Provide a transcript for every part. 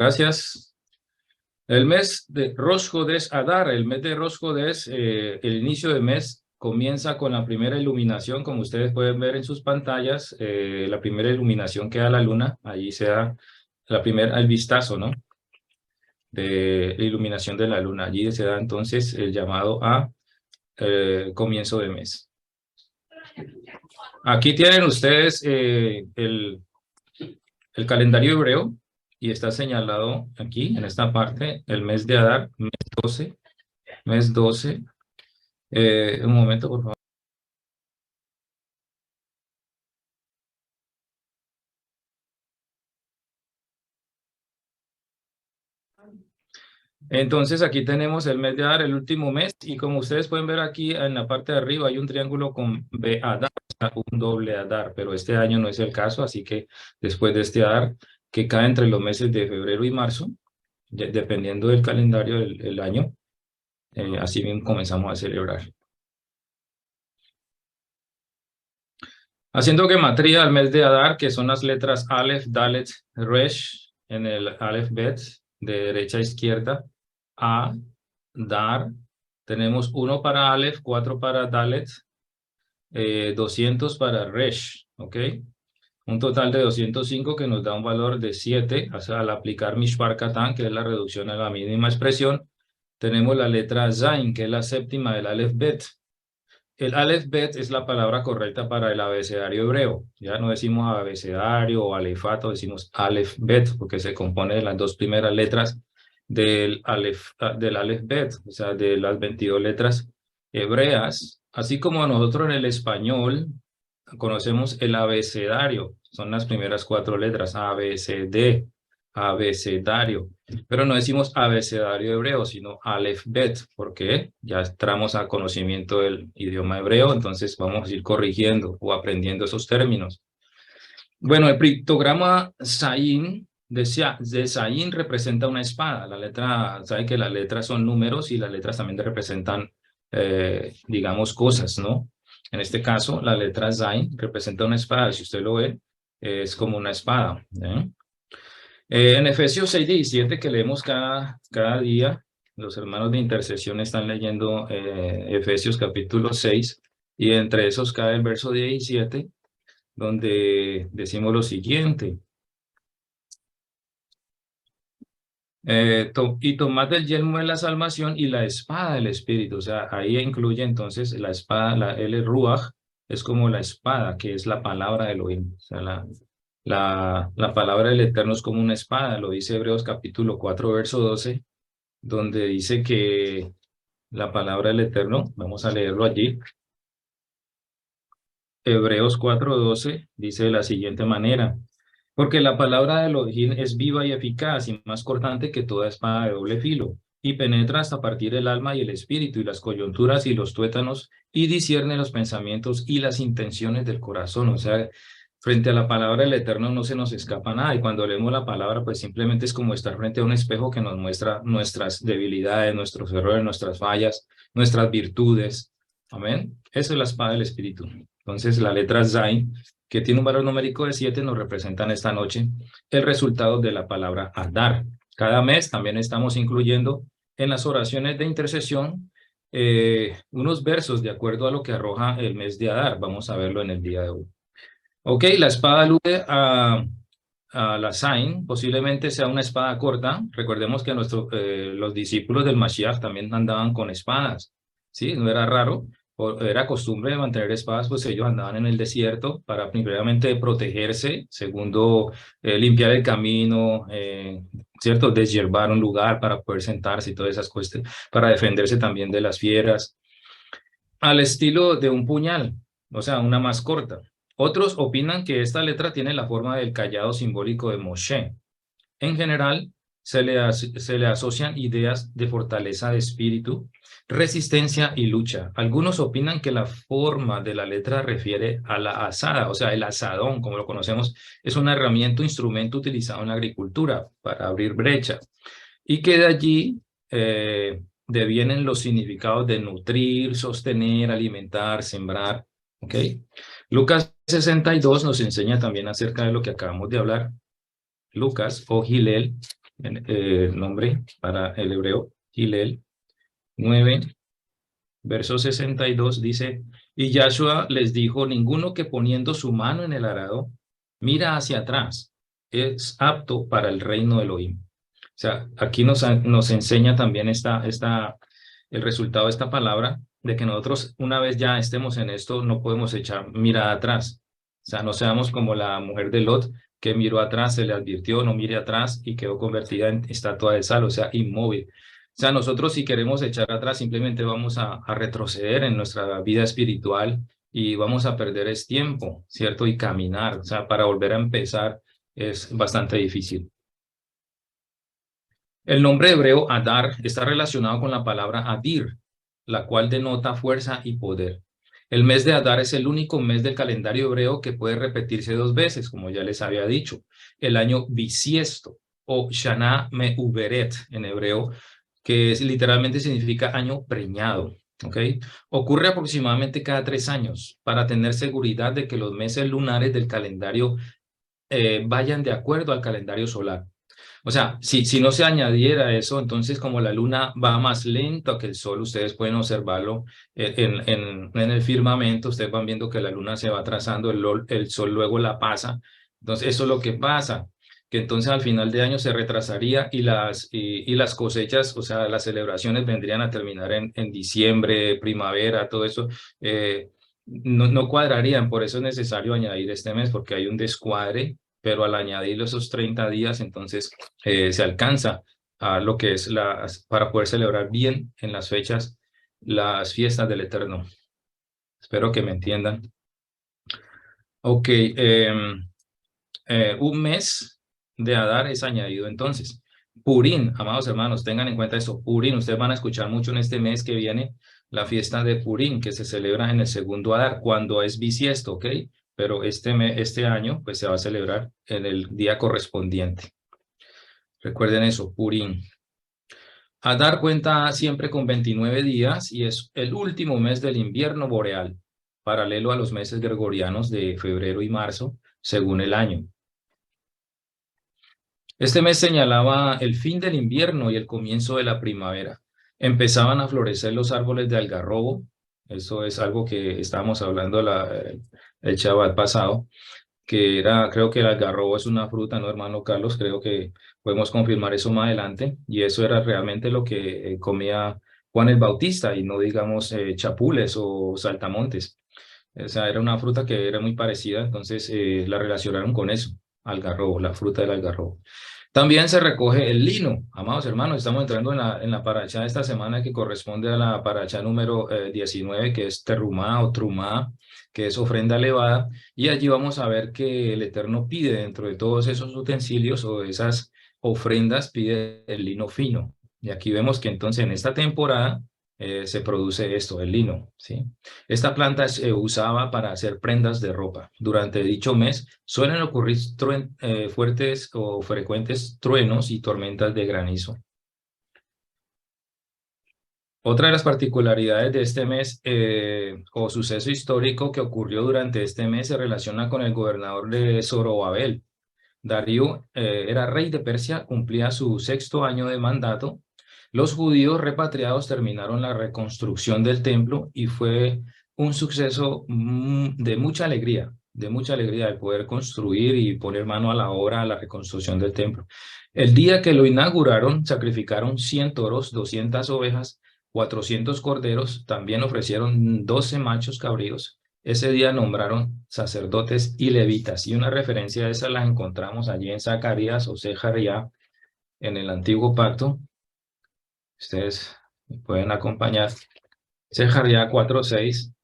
Gracias. El mes de Rosh Hodesh Adar, el mes de Rosh Hodesh, el inicio de mes comienza con la primera iluminación, como ustedes pueden ver en sus pantallas, la primera iluminación que da la luna, allí se da el vistazo, ¿no? De la iluminación de la luna, allí se da entonces el llamado a comienzo de mes. Aquí tienen ustedes el calendario hebreo y está señalado aquí en esta parte el mes de Adar, mes 12. Un momento, por favor. Entonces aquí tenemos el mes de Adar, el último mes, y como ustedes pueden ver aquí en la parte de arriba hay un triángulo con Adar, un doble Adar, pero este año no es el caso, así que después de este Adar, que cae entre los meses de febrero y marzo, dependiendo del calendario del año, así bien comenzamos a celebrar. Haciendo gematría al mes de Adar, que son las letras Aleph, Dalet, Resh, en el Aleph Bet, de derecha a izquierda, A, Dar, tenemos 1 para Aleph, 4 para Dalet, 200 para Resh, ¿ok? Un total de 205 que nos da un valor de 7, o sea, al aplicar Mishpar Katan, que es la reducción a la mínima expresión, tenemos la letra Zain, que es la séptima del Aleph Bet. El Aleph Bet es la palabra correcta para el abecedario hebreo. Ya no decimos abecedario o alefato, decimos Aleph Bet, porque se compone de las dos primeras letras del Aleph Bet, o sea, de las 22 letras hebreas. Así como nosotros en el español conocemos el abecedario, son las primeras 4 letras, A, B, C, D, abecedario. Pero no decimos abecedario hebreo, sino Aleph Bet, porque ya entramos a conocimiento del idioma hebreo, entonces vamos a ir corrigiendo o aprendiendo esos términos. Bueno, el pictograma Zayin de Zayin representa una espada. La letra, sabe que las letras son números y las letras también representan, digamos, cosas, ¿no? En este caso, la letra Zayin representa una espada. Si usted lo ve, es como una espada, ¿eh? En Efesios 6:17, que leemos cada día, los hermanos de intercesión están leyendo Efesios capítulo 6, y entre esos cae el verso 17, donde decimos lo siguiente. Y tomad el yelmo de la salvación y la espada del Espíritu. O sea, ahí incluye entonces la espada, el Ruach, es como la espada, que es la palabra de Elohim. O sea, la palabra del Eterno es como una espada, lo dice Hebreos capítulo 4, verso 12, donde dice que la palabra del Eterno, vamos a leerlo allí. Hebreos 4:12 dice de la siguiente manera: porque la palabra de Elohim es viva y eficaz y más cortante que toda espada de doble filo, y penetra hasta partir el alma y el espíritu y las coyunturas y los tuétanos, y discierne los pensamientos y las intenciones del corazón. O sea, frente a la palabra del Eterno no se nos escapa nada, y cuando leemos la palabra, pues simplemente es como estar frente a un espejo que nos muestra nuestras debilidades, nuestros errores, nuestras fallas, nuestras virtudes. Amén. Eso es la espada del espíritu. Entonces, la letra Zain, que tiene un valor numérico de 7, nos representan esta noche el resultado de la palabra Adar. Cada mes también estamos incluyendo en las oraciones de intercesión unos versos de acuerdo a lo que arroja el mes de Adar. Vamos a verlo en el día de hoy. Ok, la espada alude a la Zain, posiblemente sea una espada corta. Recordemos que los discípulos del Mashiach también andaban con espadas, ¿sí? No era raro, era costumbre de mantener espadas, pues ellos andaban en el desierto para primeramente protegerse, segundo, limpiar el camino, ¿cierto? Deshiervar un lugar para poder sentarse y todas esas cuestiones, para defenderse también de las fieras, al estilo de un puñal, o sea, una más corta. Otros opinan que esta letra tiene la forma del cayado simbólico de Moshe. En general, se le asocian ideas de fortaleza de espíritu, resistencia y lucha. Algunos opinan que la forma de la letra refiere a la azada, o sea, el azadón, como lo conocemos, es una herramienta o instrumento utilizado en la agricultura para abrir brecha, y que de allí devienen los significados de nutrir, sostener, alimentar, sembrar. ¿Ok? Lucas 62 nos enseña también acerca de lo que acabamos de hablar. Lucas o Gilel nombre para el hebreo, Hillel. 9, verso 62 dice, y Yahshua les dijo, ninguno que poniendo su mano en el arado, mira hacia atrás, es apto para el reino de Elohim. O sea, aquí nos enseña también el resultado de esta palabra, de que nosotros una vez ya estemos en esto, no podemos echar mirada atrás. O sea, no seamos como la mujer de Lot, que miró atrás, se le advirtió, no mire atrás, y quedó convertida en estatua de sal, o sea, inmóvil. O sea, nosotros si queremos echar atrás, simplemente vamos a retroceder en nuestra vida espiritual y vamos a perder es tiempo, ¿cierto? Y caminar, o sea, para volver a empezar es bastante difícil. El nombre hebreo Adar está relacionado con la palabra Adir, la cual denota fuerza y poder. El mes de Adar es el único mes del calendario hebreo que puede repetirse 2 veces, como ya les había dicho. El año bisiesto o Shana Meuberet en hebreo, que literalmente significa año preñado. ¿Okay? Ocurre aproximadamente cada 3 años para tener seguridad de que los meses lunares del calendario vayan de acuerdo al calendario solar. O sea, si no se añadiera eso, entonces como la luna va más lento que el sol, ustedes pueden observarlo en el firmamento, ustedes van viendo que la luna se va atrasando, el sol luego la pasa. Entonces eso es lo que pasa, que entonces al final de año se retrasaría y las cosechas, o sea, las celebraciones vendrían a terminar en diciembre, primavera, todo eso. No cuadrarían, por eso es necesario añadir este mes, porque hay un descuadre, pero al añadir esos 30 días, entonces se alcanza a lo que es para poder celebrar bien en las fechas las fiestas del Eterno. Espero que me entiendan. Ok, un mes de Adar es añadido entonces. Purín, amados hermanos, tengan en cuenta eso. Purín, ustedes van a escuchar mucho en este mes que viene la fiesta de Purín, que se celebra en el segundo Adar, cuando es bisiesto, ¿ok? Pero este año pues se va a celebrar en el día correspondiente. Recuerden eso, Purín. Adar cuenta siempre con 29 días y es el último mes del invierno boreal, paralelo a los meses gregorianos de febrero y marzo, según el año. Este mes señalaba el fin del invierno y el comienzo de la primavera. Empezaban a florecer los árboles de algarrobo. Eso es algo que estábamos hablando el Shabbat pasado, que creo que el algarrobo es una fruta, ¿no, hermano Carlos? Creo que podemos confirmar eso más adelante. Y eso era realmente lo que comía Juan el Bautista y no digamos chapules o saltamontes. O sea, era una fruta que era muy parecida, entonces la relacionaron con eso, algarrobo, la fruta del algarrobo. También se recoge el lino, amados hermanos, estamos entrando en la paracha de esta semana que corresponde a la paracha número 19, que es terumá o trumá, que es ofrenda elevada, y allí vamos a ver que el Eterno pide dentro de todos esos utensilios o de esas ofrendas, pide el lino fino. Y aquí vemos que entonces en esta temporada se produce esto, el lino, ¿sí? Esta planta se usaba para hacer prendas de ropa. Durante dicho mes suelen ocurrir fuertes o frecuentes truenos y tormentas de granizo. Otra de las particularidades de este mes o suceso histórico que ocurrió durante este mes se relaciona con el gobernador de Zorobabel. Darío era rey de Persia, cumplía su 6º año de mandato. Los judíos repatriados terminaron la reconstrucción del templo y fue un suceso de mucha alegría de poder construir y poner mano a la obra, a la reconstrucción del templo. El día que lo inauguraron, sacrificaron 100 toros, 200 ovejas, 400 corderos, también ofrecieron 12 machos cabríos. Ese día nombraron sacerdotes y levitas, y una referencia a esa la encontramos allí en Zacarías o Zecaría, en el Antiguo Pacto. Ustedes me pueden acompañar. Zecaría 4:6,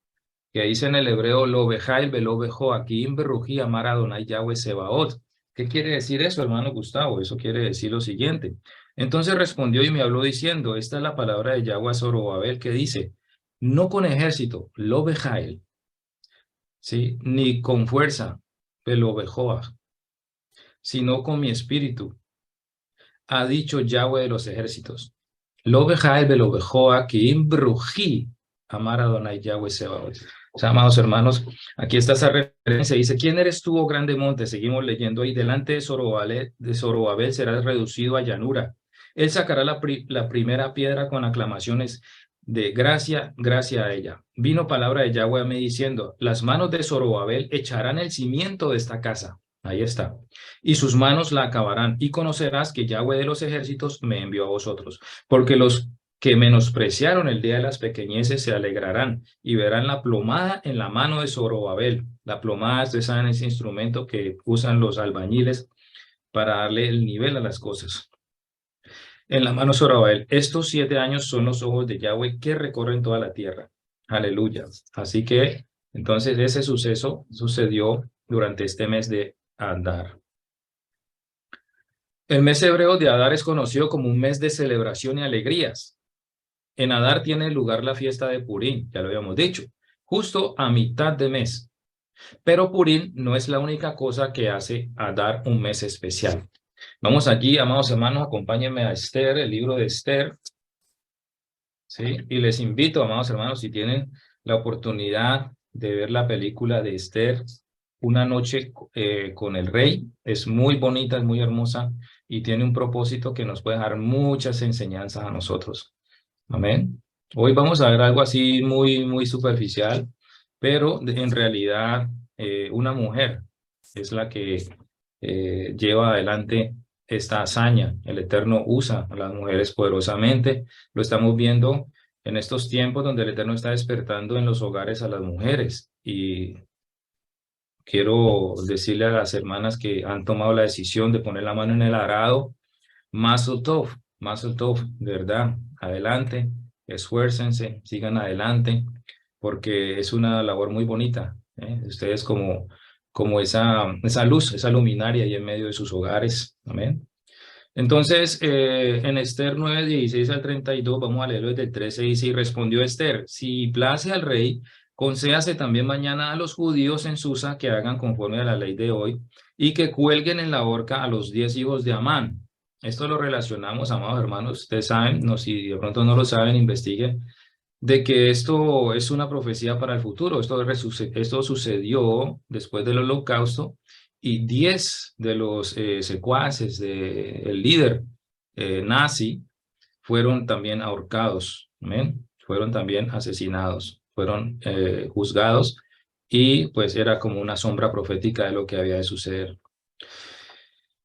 que dice en el hebreo, lo bejail velo bejo aquí berrují amar Adonai Yahweh Sebaot. ¿Qué quiere decir eso, hermano Gustavo? Eso quiere decir lo siguiente. Entonces respondió y me habló diciendo, esta es la palabra de Yahweh a Zorobabel que dice, no con ejército, lo bejail, ¿sí? Ni con fuerza, velo bejoa, sino con mi espíritu, ha dicho Yahweh de los ejércitos. Lo bejail velo bejoa ki im brují amar Adonai Yahweh Sebaot. O sea, amados hermanos, aquí está esa referencia. Dice, ¿quién eres tú, oh grande monte? Seguimos leyendo ahí. Delante de Zorobabel serás reducido a llanura. Él sacará la primera piedra con aclamaciones de gracia, gracia a ella. Vino palabra de Yahweh a mí diciendo, las manos de Zorobabel echarán el cimiento de esta casa. Ahí está. Y sus manos la acabarán. Y conocerás que Yahweh de los ejércitos me envió a vosotros. Porque los que menospreciaron el día de las pequeñeces se alegrarán y verán la plomada en la mano de Zorobabel. La plomada, ustedes saben, ese instrumento que usan los albañiles para darle el nivel a las cosas. En la mano de Zorobabel, estos 7 años son los ojos de Yahweh que recorren toda la tierra. Aleluya. Así que, entonces, ese suceso sucedió durante este mes de Adar. El mes hebreo de Adar es conocido como un mes de celebración y alegrías. En Adar tiene lugar la fiesta de Purim, ya lo habíamos dicho, justo a mitad de mes. Pero Purim no es la única cosa que hace Adar un mes especial. Vamos allí, amados hermanos, acompáñenme a Esther, el libro de Esther, ¿sí? Y les invito, amados hermanos, si tienen la oportunidad de ver la película de Esther, Una noche con el rey, es muy bonita, es muy hermosa y tiene un propósito que nos puede dejar muchas enseñanzas a nosotros. Amén. Hoy vamos a ver algo así muy superficial, pero en realidad una mujer es la que lleva adelante esta hazaña. El Eterno usa a las mujeres poderosamente. Lo estamos viendo en estos tiempos donde el Eterno está despertando en los hogares a las mujeres. Y quiero decirle a las hermanas que han tomado la decisión de poner la mano en el arado, Mazel Tov, de verdad, adelante, esfuércense, sigan adelante, porque es una labor muy bonita, ¿eh? Ustedes como esa luz, esa luminaria ahí en medio de sus hogares, amén. Entonces, en Esther 9:16 al 32, vamos a leerlo desde el 13, dice, y respondió Esther, si place al rey, concédase también mañana a los judíos en Susa que hagan conforme a la ley de hoy y que cuelguen en la horca a los 10 hijos de Amán. Esto lo relacionamos, amados hermanos, ustedes saben, no, si de pronto no lo saben, investiguen, de que esto es una profecía para el futuro. Esto sucedió después del Holocausto y 10 de los secuaces del líder nazi fueron también ahorcados, ¿amén? Fueron también asesinados, fueron juzgados y pues era como una sombra profética de lo que había de suceder.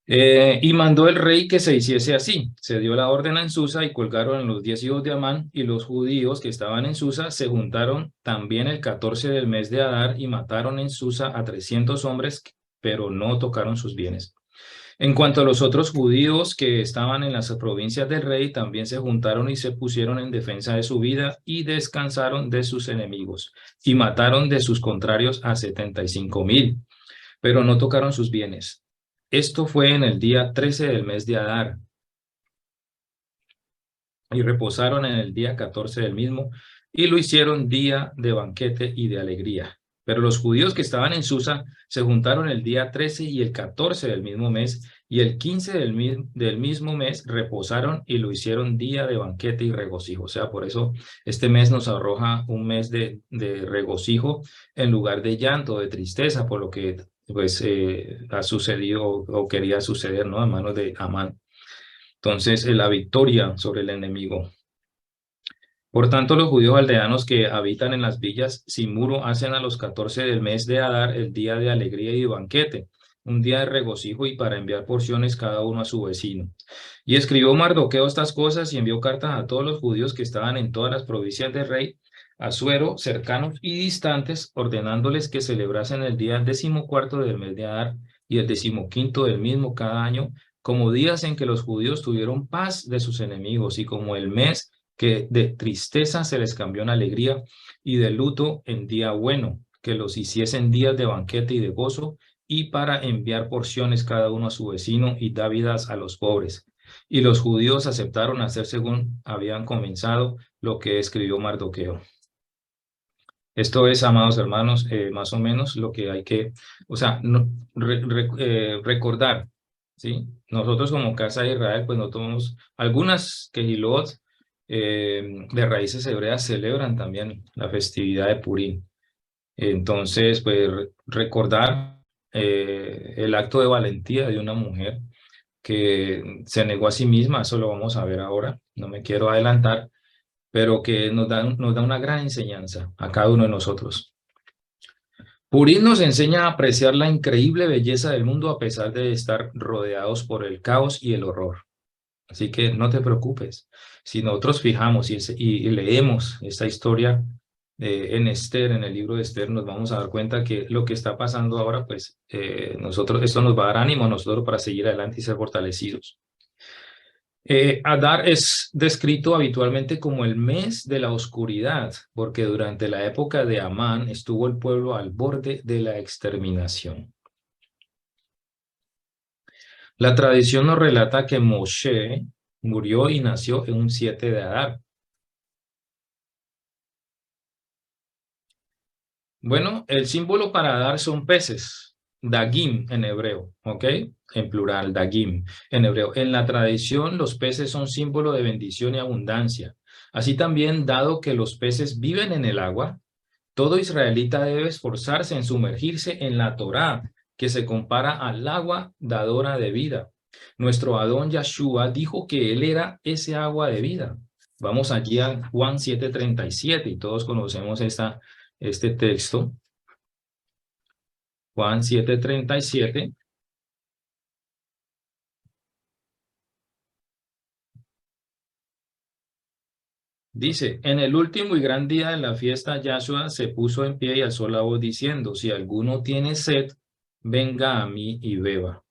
Y mandó el rey que se hiciese así. Se dio la orden en Susa y colgaron a los 10 hijos de Amán, y los judíos que estaban en Susa se juntaron también el 14 del mes de Adar y mataron en Susa a 300 hombres, pero no tocaron sus bienes. En cuanto a los otros judíos que estaban en las provincias del rey, también se juntaron y se pusieron en defensa de su vida y descansaron de sus enemigos y mataron de sus contrarios a 75,000, pero no tocaron sus bienes. Esto fue en el día 13 del mes de Adar, y reposaron en el día 14 del mismo, y lo hicieron día de banquete y de alegría. Pero los judíos que estaban en Susa se juntaron el día 13 y el 14 del mismo mes, y el 15 del mismo mes reposaron y lo hicieron día de banquete y regocijo. O sea, por eso este mes nos arroja un mes de regocijo en lugar de llanto, de tristeza, por lo que pues ha sucedido o quería suceder, ¿no? A manos de Amán. Entonces, la victoria sobre el enemigo. Por tanto, los judíos aldeanos que habitan en las villas sin muro hacen a los 14 del mes de Adar el día de alegría y de banquete, un día de regocijo y para enviar porciones cada uno a su vecino. Y escribió Mardoqueo estas cosas y envió cartas a todos los judíos que estaban en todas las provincias del rey Asuero, cercanos y distantes, ordenándoles que celebrasen el día 14 del mes de Adar y el 15 del mismo cada año, como días en que los judíos tuvieron paz de sus enemigos y como el mes que de tristeza se les cambió en alegría y de luto en día bueno, que los hiciesen días de banquete y de gozo, y para enviar porciones cada uno a su vecino y dávidas a los pobres. Y los judíos aceptaron hacer según habían comenzado lo que escribió Mardoqueo. Esto es, amados hermanos, más o menos lo que hay que, o sea, recordar, ¿sí? Nosotros como Casa de Israel, pues no tomamos, algunas quejilot de raíces hebreas celebran también la festividad de Purim, Entonces, pues recordar el acto de valentía de una mujer que se negó a sí misma, eso lo vamos a ver ahora, no me quiero adelantar, pero que nos da una gran enseñanza a cada uno de nosotros. Purín nos enseña a apreciar la increíble belleza del mundo a pesar de estar rodeados por el caos y el horror. Así que no te preocupes. Si nosotros fijamos y leemos esta historia en Esther, en el libro de Esther, nos vamos a dar cuenta que lo que está pasando ahora, pues esto nos va a dar ánimo a nosotros para seguir adelante y ser fortalecidos. Adar es descrito habitualmente como el mes de la oscuridad, porque durante la época de Amán estuvo el pueblo al borde de la exterminación. La tradición nos relata que Moshe murió y nació en un 7 de Adar. Bueno, el símbolo para Adar son peces, dagim en hebreo, ¿ok? En plural, dagim en hebreo. En la tradición, los peces son símbolo de bendición y abundancia. Así también, dado que los peces viven en el agua, todo israelita debe esforzarse en sumergirse en la Torá, que se compara al agua dadora de vida. Nuestro Adón Yahshua dijo que él era ese agua de vida. Vamos allí a Juan 7:37 y todos conocemos este texto. Juan 7:37. Dice, en el último y gran día de la fiesta, Yahshua se puso en pie y alzó la voz diciendo, si alguno tiene sed, venga a mí y beba.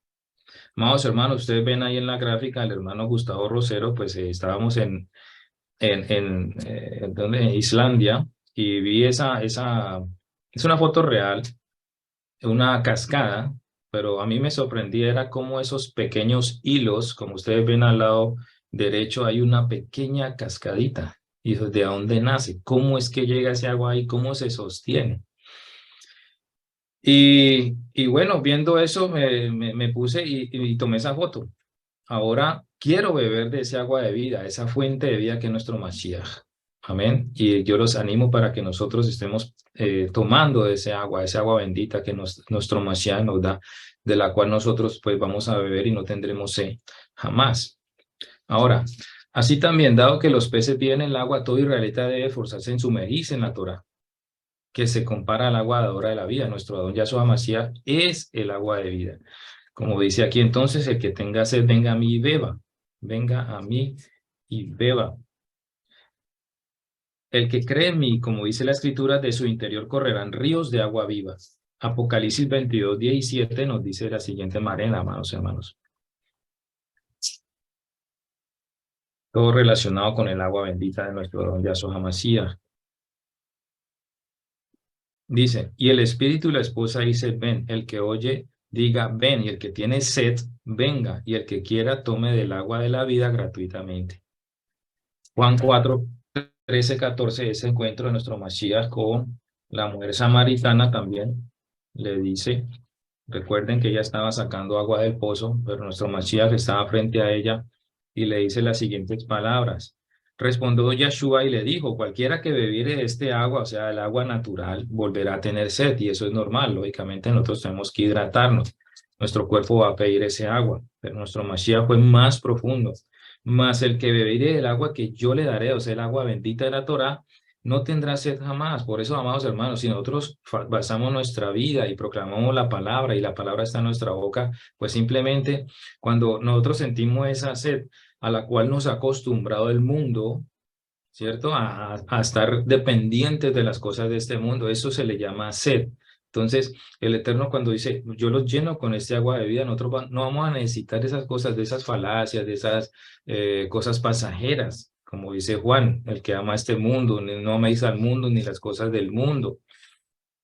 Amados hermanos, ustedes ven ahí en la gráfica al hermano Gustavo Rosero, pues estábamos en Islandia y vi es una foto real, una cascada, pero a mí me sorprendía era cómo esos pequeños hilos, como ustedes ven al lado derecho, hay una pequeña cascadita. ¿Y de dónde nace? ¿Cómo es que llega ese agua ahí? ¿Cómo se sostiene? Y bueno, viendo eso me puse y tomé esa foto. Ahora quiero beber de ese agua de vida, esa fuente de vida que es nuestro Mashiach. Amén. Y yo los animo para que nosotros estemos tomando de ese agua bendita que nuestro Mashiach nos da, de la cual nosotros pues vamos a beber y no tendremos sed jamás. Ahora, así también, dado que los peces viven en el agua, todo israelita debe esforzarse en sumergirse en la Torah, que se compara al agua dadora de la vida. Nuestro Adón Yahshua Mashiach es el agua de vida. Como dice aquí entonces, el que tenga sed, venga a mí y beba. Venga a mí y beba. El que cree en mí, como dice la escritura, de su interior correrán ríos de agua viva. Apocalipsis 22:17 nos dice de la siguiente manera, amados hermanos. Todo relacionado con el agua bendita de nuestro don Yahshua Mashiach. Dice, y el espíritu y la esposa dice, ven, el que oye, diga, ven, y el que tiene sed, venga, y el que quiera, tome del agua de la vida gratuitamente. Juan 4:13-14, ese encuentro de nuestro Mashiach con la mujer samaritana también le dice, recuerden que ella estaba sacando agua del pozo, pero nuestro Mashiach estaba frente a ella y le dice las siguientes palabras. Respondió Yahshua y le dijo, cualquiera que bebiere de este agua, o sea, el agua natural, volverá a tener sed, y eso es normal, lógicamente nosotros tenemos que hidratarnos. Nuestro cuerpo va a pedir ese agua, pero nuestro Mashiach fue más profundo. Mas el que bebiere del agua que yo le daré, o sea, el agua bendita de la Torá, no tendrá sed jamás. Por eso, amados hermanos, si nosotros basamos nuestra vida y proclamamos la palabra y la palabra está en nuestra boca, pues simplemente cuando nosotros sentimos esa sed a la cual nos ha acostumbrado el mundo, ¿cierto? A estar dependientes de las cosas de este mundo, eso se le llama sed. Entonces, el Eterno cuando dice, yo los lleno con este agua de vida, nosotros no vamos a necesitar esas cosas, de esas falacias, de esas cosas pasajeras, como dice Juan, el que ama este mundo, no améis al mundo ni las cosas del mundo.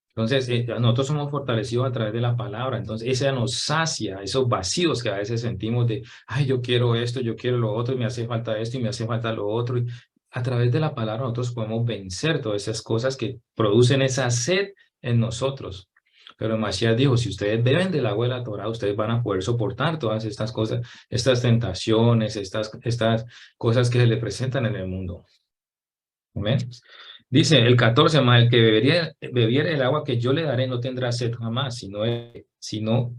Entonces, nosotros somos fortalecidos a través de la palabra, entonces esa nos sacia esos vacíos que a veces sentimos de, ay, yo quiero esto, yo quiero lo otro, y me hace falta esto, y me hace falta lo otro. Y a través de la palabra nosotros podemos vencer todas esas cosas que producen esa sed en nosotros. Pero Mashiach dijo, si ustedes beben del agua de la Torah, ustedes van a poder soportar todas estas cosas, estas tentaciones, estas cosas que se le presentan en el mundo. ¿Amén? Dice el 14, más el que bebiere el agua que yo le daré no tendrá sed jamás, sino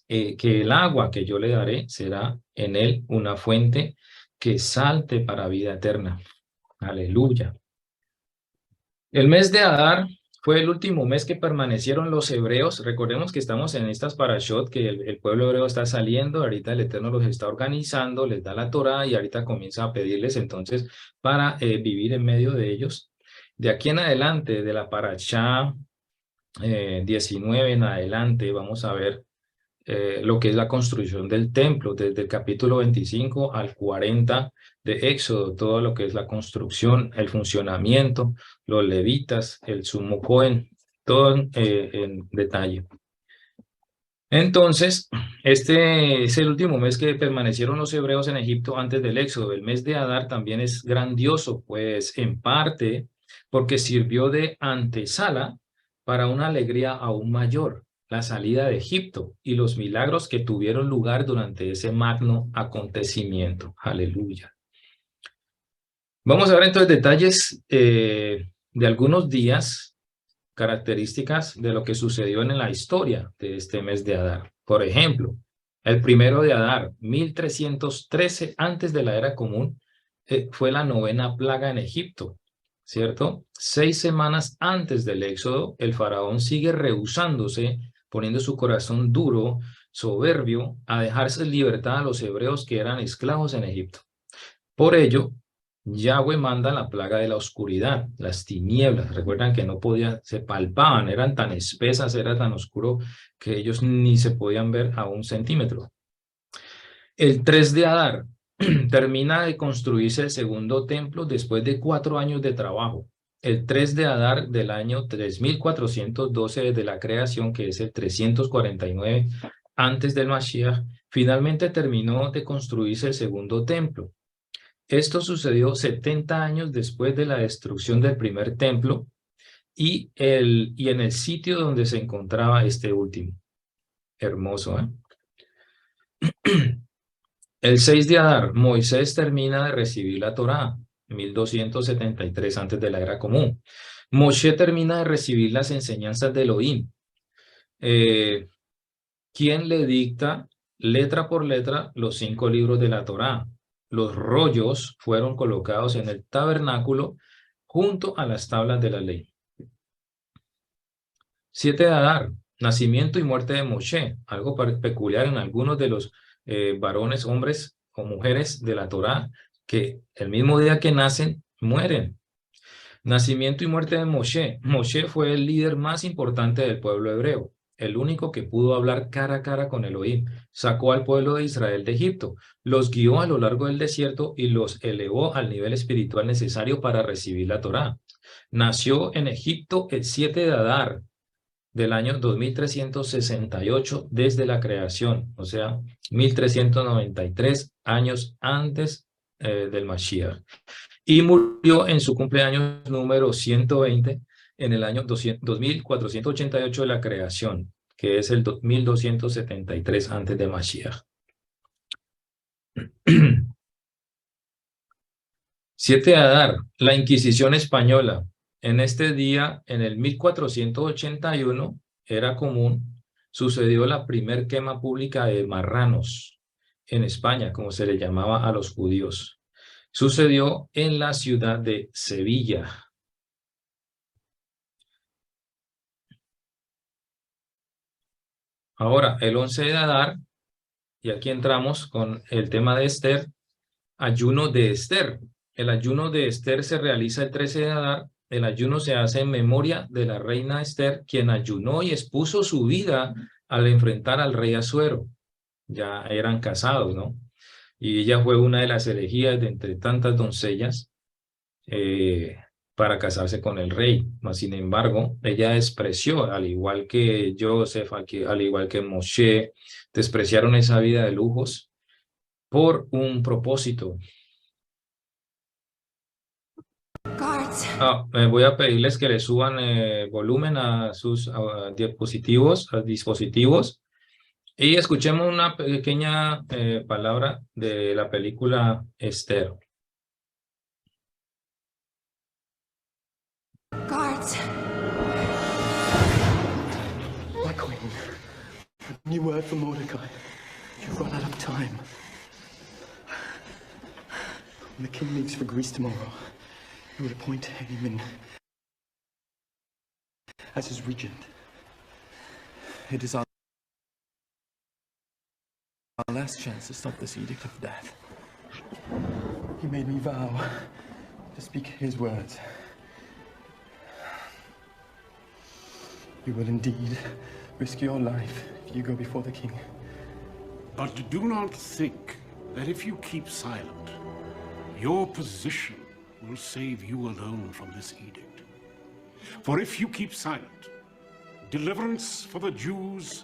que el agua que yo le daré será en él una fuente que salte para vida eterna. Aleluya. El mes de Adar fue el último mes que permanecieron los hebreos. Recordemos que estamos en estas parashot, que el pueblo hebreo está saliendo, ahorita el Eterno los está organizando, les da la Torá y ahorita comienza a pedirles entonces para vivir en medio de ellos. De aquí en adelante, de la parashá 19 en adelante, vamos a ver lo que es la construcción del templo, desde el capítulo 25 al 40 de Éxodo, todo lo que es la construcción, el funcionamiento, los levitas, el sumo Cohen, todo en detalle. Entonces, este es el último mes que permanecieron los hebreos en Egipto antes del Éxodo. El mes de Adar también es grandioso, pues en parte porque sirvió de antesala para una alegría aún mayor, la salida de Egipto y los milagros que tuvieron lugar durante ese magno acontecimiento. Aleluya. Vamos a ver entonces detalles de algunos días, características de lo que sucedió en la historia de este mes de Adar. Por ejemplo, el primero de Adar, 1313 antes de la era común, fue la novena plaga en Egipto, ¿cierto? 6 semanas antes del éxodo, el faraón sigue rehusándose, poniendo su corazón duro, soberbio, a dejarse en libertad a los hebreos que eran esclavos en Egipto. Por ello, Yahweh manda la plaga de la oscuridad, las tinieblas. Recuerdan que no podían, se palpaban, eran tan espesas, era tan oscuro que ellos ni se podían ver a 1 centímetro. El 3 de Adar termina de construirse el segundo templo después de 4 años de trabajo. El 3 de Adar del año 3412 de la creación, que es el 349 antes del Mashiach, finalmente terminó de construirse el segundo templo. Esto sucedió 70 años después de la destrucción del primer templo y en el sitio donde se encontraba este último. Hermoso, ¿eh? El 6 de Adar, Moisés termina de recibir la Torá, 1273 antes de la era común. Moshe termina de recibir las enseñanzas de Elohim, quien le dicta letra por letra los 5 libros de la Torá. Los rollos fueron colocados en el tabernáculo junto a las tablas de la ley. 7 de Adar, nacimiento y muerte de Moshe, algo peculiar en algunos de los varones, hombres o mujeres de la Torá, que el mismo día que nacen, mueren. Nacimiento y muerte de Moshe. Moshe fue el líder más importante del pueblo hebreo, el único que pudo hablar cara a cara con Elohim. Sacó al pueblo de Israel de Egipto, los guió a lo largo del desierto y los elevó al nivel espiritual necesario para recibir la Torá. Nació en Egipto el 7 de Adar del año 2368 desde la creación, o sea, 1393 años antes del Mashiach. Y murió en su cumpleaños número 120 en el año 2488 de la creación, que es el 1273 antes de Mashiach. 7 de Adar, la Inquisición española. En este día, en el 1481, era común, sucedió la primer quema pública de marranos en España, como se le llamaba a los judíos. Sucedió en la ciudad de Sevilla. Ahora, el 11 de Adar, y aquí entramos con el tema de Esther, ayuno de Esther. El ayuno de Esther se realiza el 13 de Adar. El ayuno se hace en memoria de la reina Esther, quien ayunó y expuso su vida al enfrentar al rey Asuero. Ya eran casados, ¿no? Y ella fue una de las elegidas de entre tantas doncellas para casarse con el rey. Mas, sin embargo, ella despreció, al igual que Joseph, al igual que Moshe, despreciaron esa vida de lujos por un propósito. Voy a pedirles que le suban volumen a sus dispositivos y escuchemos una pequeña palabra de la película Esther. New word from Mordecai. You've run out of time. When the king leaves for Greece tomorrow, he will appoint Haman as his regent. It is our last chance to stop this edict of death. He made me vow to speak his words. You will indeed risk your life if you go before the king. But do not think that if you keep silent, your position will save you alone from this edict. For if you keep silent, deliverance for the Jews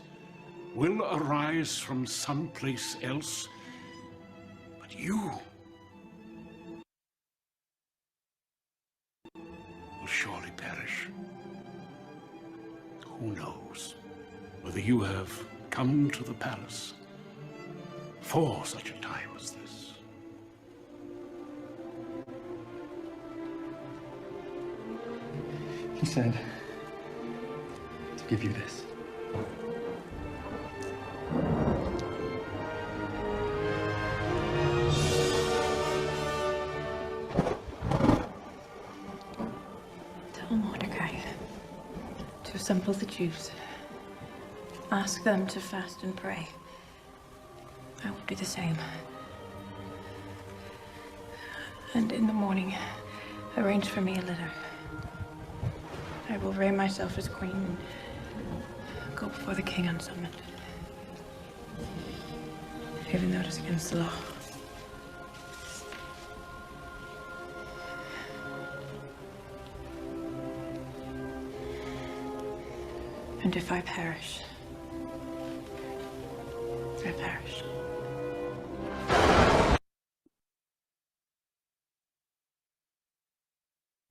will arise from someplace else, but you will surely perish. Who knows whether you have come to the palace for such a time as this? He said to give you this. Tell Mordecai to assemble the Jews. Ask them to fast and pray. I will do the same. And in the morning, arrange for me a litter. I will array myself as queen and go before the king unsummoned. Even though it is against the law. And if I perish, I perish.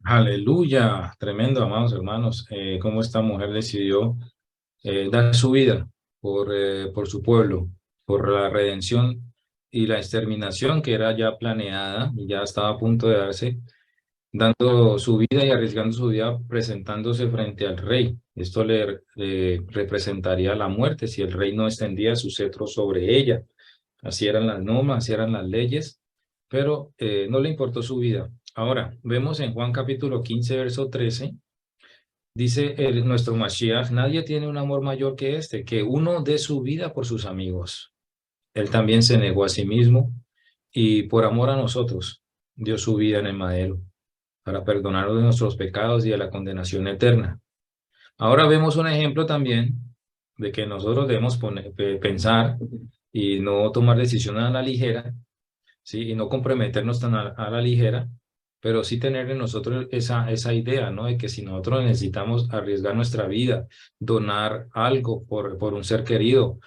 Aleluya, tremendo, amados hermanos, cómo esta mujer decidió dar su vida por su pueblo, por la redención y la exterminación que era ya planeada y ya estaba a punto de darse, dando su vida y arriesgando su vida presentándose frente al rey. Esto le representaría la muerte si el rey no extendía su cetro sobre ella. Así eran las normas, así eran las leyes, pero no le importó su vida. Ahora, vemos en Juan capítulo 15, verso 13, dice nuestro Mashiach: nadie tiene un amor mayor que este, que uno dé su vida por sus amigos. Él también se negó a sí mismo y por amor a nosotros dio su vida en el madero para perdonarnos de nuestros pecados y de la condenación eterna. Ahora vemos un ejemplo también de que nosotros debemos pensar y no tomar decisiones a la ligera, ¿sí? Y no comprometernos tan a la ligera, pero sí tener en nosotros esa idea, ¿no? De que si nosotros necesitamos arriesgar nuestra vida, donar algo por un ser querido,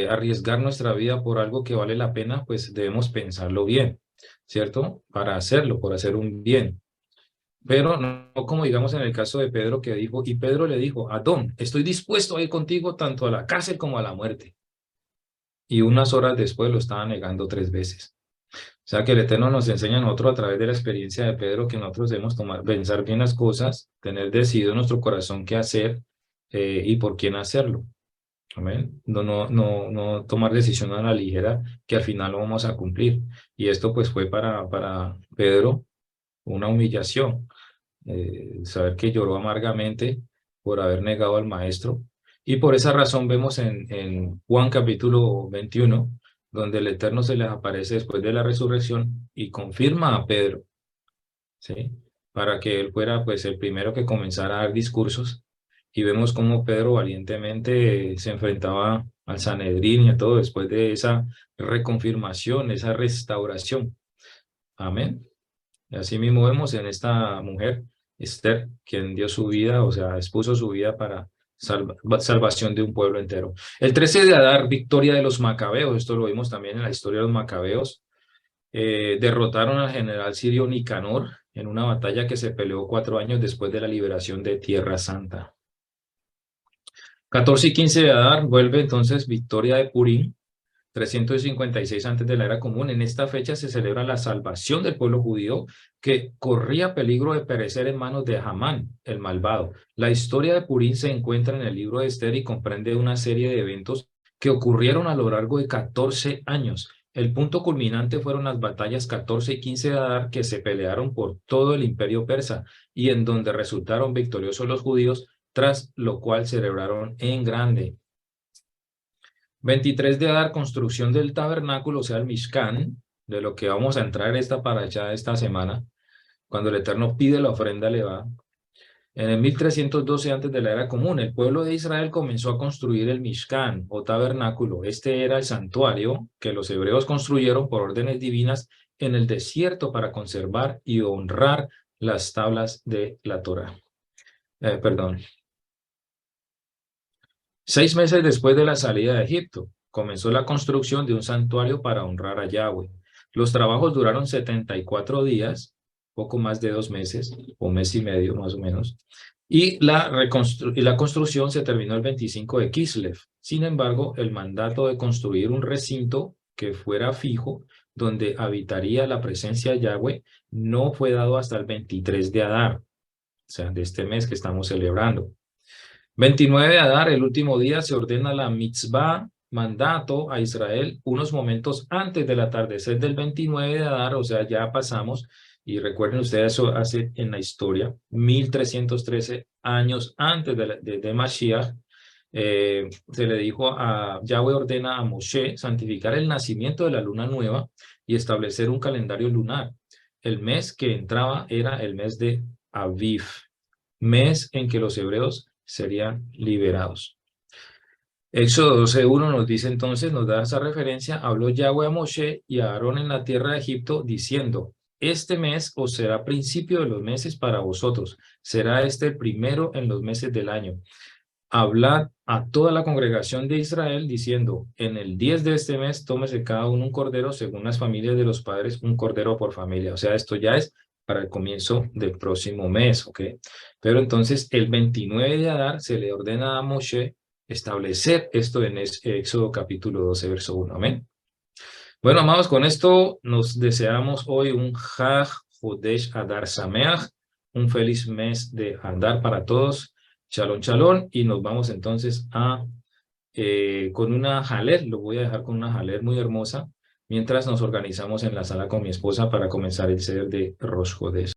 arriesgar nuestra vida por algo que vale la pena, pues debemos pensarlo bien, ¿cierto? Para hacerlo, por hacer un bien. Pero no como digamos en el caso de Pedro que dijo, y Pedro le dijo: Adón, estoy dispuesto a ir contigo tanto a la cárcel como a la muerte. Y unas horas después lo estaba negando 3 veces. O sea que el Eterno nos enseña a nosotros a través de la experiencia de Pedro que nosotros debemos pensar bien las cosas, tener decidido en nuestro corazón qué hacer y por quién hacerlo. Amén. No tomar decisión a la ligera que al final no vamos a cumplir. Y esto pues fue para Pedro una humillación. Saber que lloró amargamente por haber negado al maestro. Y por esa razón vemos en Juan capítulo 21, donde el Eterno se les aparece después de la resurrección y confirma a Pedro, ¿sí? Para que él fuera pues el primero que comenzara a dar discursos. Y vemos cómo Pedro valientemente se enfrentaba al Sanedrín y a todo después de esa reconfirmación, esa restauración. Amén. Y así mismo vemos en esta mujer, Esther, quien dio su vida, o sea, expuso su vida para salvación de un pueblo entero. El 13 de Adar, victoria de los macabeos. Esto lo vimos también en la historia de los macabeos. Derrotaron al general sirio Nicanor en una batalla que se peleó 4 años después de la liberación de Tierra Santa. 14 y 15 de Adar, vuelve entonces victoria de Purim. 356 antes de la era común. En esta fecha se celebra la salvación del pueblo judío que corría peligro de perecer en manos de Hamán, el malvado. La historia de Purim se encuentra en el libro de Esther y comprende una serie de eventos que ocurrieron a lo largo de 14 años. El punto culminante fueron las batallas 14 y 15 de Adar, que se pelearon por todo el imperio persa y en donde resultaron victoriosos los judíos, tras lo cual celebraron en grande. 23 de Adar, construcción del tabernáculo, o sea, el Mishkan, de lo que vamos a entrar esta paracha esta semana, cuando el Eterno pide la ofrenda elevada. En el 1312 antes de la era común, el pueblo de Israel comenzó a construir el Mishkan o tabernáculo. Este era el santuario que los hebreos construyeron por órdenes divinas en el desierto para conservar y honrar las tablas de la Torá. 6 meses después de la salida de Egipto, comenzó la construcción de un santuario para honrar a Yahweh. Los trabajos duraron 74 días, poco más de 2 meses, o mes y medio más o menos, y la construcción se terminó el 25 de Kislev. Sin embargo, el mandato de construir un recinto que fuera fijo, donde habitaría la presencia de Yahweh, no fue dado hasta el 23 de Adar, o sea, de este mes que estamos celebrando. 29 de Adar, el último día, se ordena la mitzvah, mandato a Israel, unos momentos antes del atardecer del 29 de Adar, o sea, ya pasamos, y recuerden ustedes, eso hace en la historia, 1313 años antes de Mashiach, se le dijo a Yahweh, ordena a Moshe santificar el nacimiento de la luna nueva y establecer un calendario lunar. El mes que entraba era el mes de Aviv, mes en que los hebreos serían liberados. Éxodo 12:1 nos dice entonces, nos da esa referencia: habló Yahweh a Moshe y a Aarón en la tierra de Egipto, diciendo: este mes os será principio de los meses para vosotros, será este el primero en los meses del año. Hablad a toda la congregación de Israel, diciendo: en el 10 de este mes tómese cada uno un cordero según las familias de los padres, un cordero por familia. O sea, esto ya es para el comienzo del próximo mes, ¿ok? Pero entonces el 29 de Adar se le ordena a Moshe establecer esto en Éxodo capítulo 12, verso 1. Amén. Bueno, amados, con esto nos deseamos hoy un Chag Chodesh Adar Sameach, un feliz mes de Adar para todos. Shalom, shalom, y nos vamos entonces a con una Haler. Lo voy a dejar con una Haler muy hermosa, mientras nos organizamos en la sala con mi esposa para comenzar el seder de Rosh Chodesh.